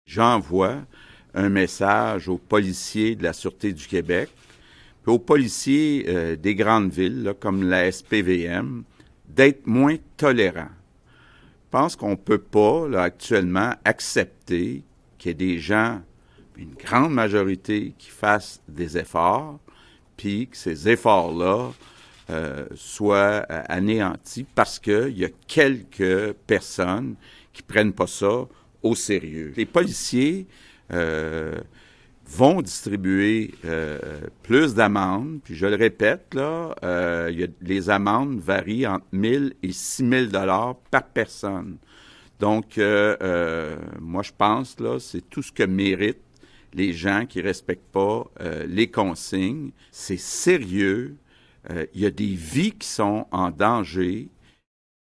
J'envoie un message aux policiers de la Sûreté du Québec, puis aux policiers des grandes villes, là, comme la SPVM, d'être moins tolérants. Je pense qu'on ne peut pas, là, actuellement, accepter qu'il y ait des gens, une grande majorité, qui fassent des efforts, puis que ces efforts-là soient anéantis parce qu'il y a quelques personnes qui ne prennent pas ça au sérieux. Les policiers vont distribuer plus d'amendes, puis je le répète, là, les amendes varient entre 1 000 et 6 000 $ par personne. Donc, moi, je pense, là, c'est tout ce que méritent les gens qui ne respectent pas les consignes. C'est sérieux. Il y a des vies qui sont en danger.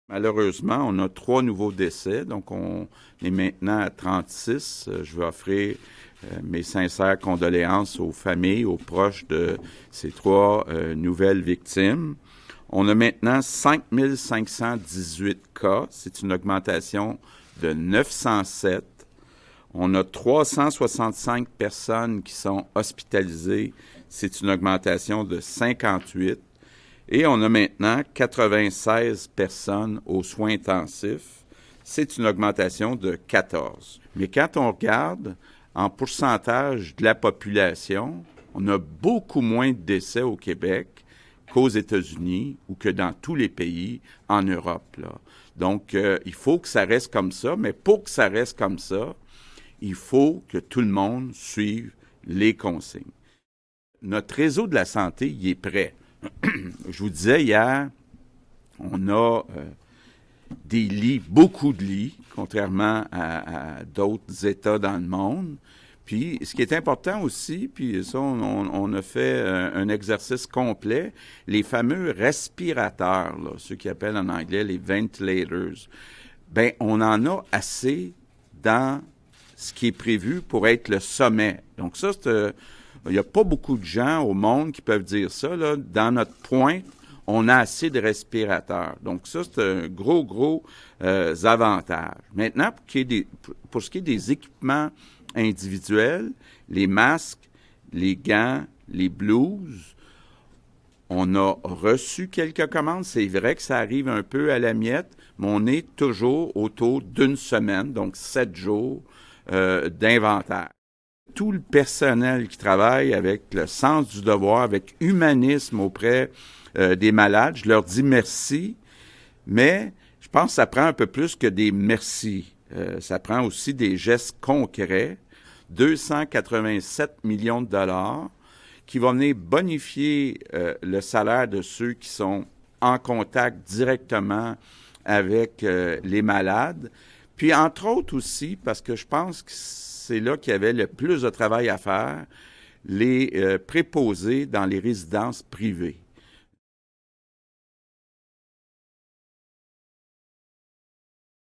Malheureusement, on a 3 nouveaux décès, donc on est maintenant à 36. Je veux offrir mes sincères condoléances aux familles, aux proches de ces 3 nouvelles victimes. On a maintenant 5 518 cas, c'est une augmentation de 907. On a 365 personnes qui sont hospitalisées, c'est une augmentation de 58. Et on a maintenant 96 personnes aux soins intensifs. C'est une augmentation de 14. Mais quand on regarde en pourcentage de la population, on a beaucoup moins de décès au Québec qu'aux États-Unis ou que dans tous les pays en Europe, là. Donc, il faut que ça reste comme ça, mais pour que ça reste comme ça, il faut que tout le monde suive les consignes. Notre réseau de la santé, il est prêt. Je vous disais hier, on a des lits, beaucoup de lits, contrairement à d'autres États dans le monde. Puis, ce qui est important aussi, puis ça, on a fait un exercice complet, les fameux respirateurs, là, ceux qui appellent en anglais les ventilators, bien, on en a assez dans ce qui est prévu pour être le sommet. Donc ça, il n'y a pas beaucoup de gens au monde qui peuvent dire ça, là. Dans notre pointe, on a assez de respirateurs. Donc ça, c'est un gros avantage. Maintenant, pour ce qui est des équipements individuels, les masques, les gants, les blouses, on a reçu quelques commandes. C'est vrai que ça arrive un peu à la miette, mais on est toujours autour d'une semaine, donc 7 jours d'inventaire. Tout le personnel qui travaille avec le sens du devoir, avec humanisme auprès des malades, je leur dis merci, mais je pense que ça prend un peu plus que des merci. Ça prend aussi des gestes concrets. 287 millions de dollars qui vont venir bonifier le salaire de ceux qui sont en contact directement avec les malades. Puis, entre autres aussi, parce que je pense que c'est là qu'il y avait le plus de travail à faire, les préposés dans les résidences privées.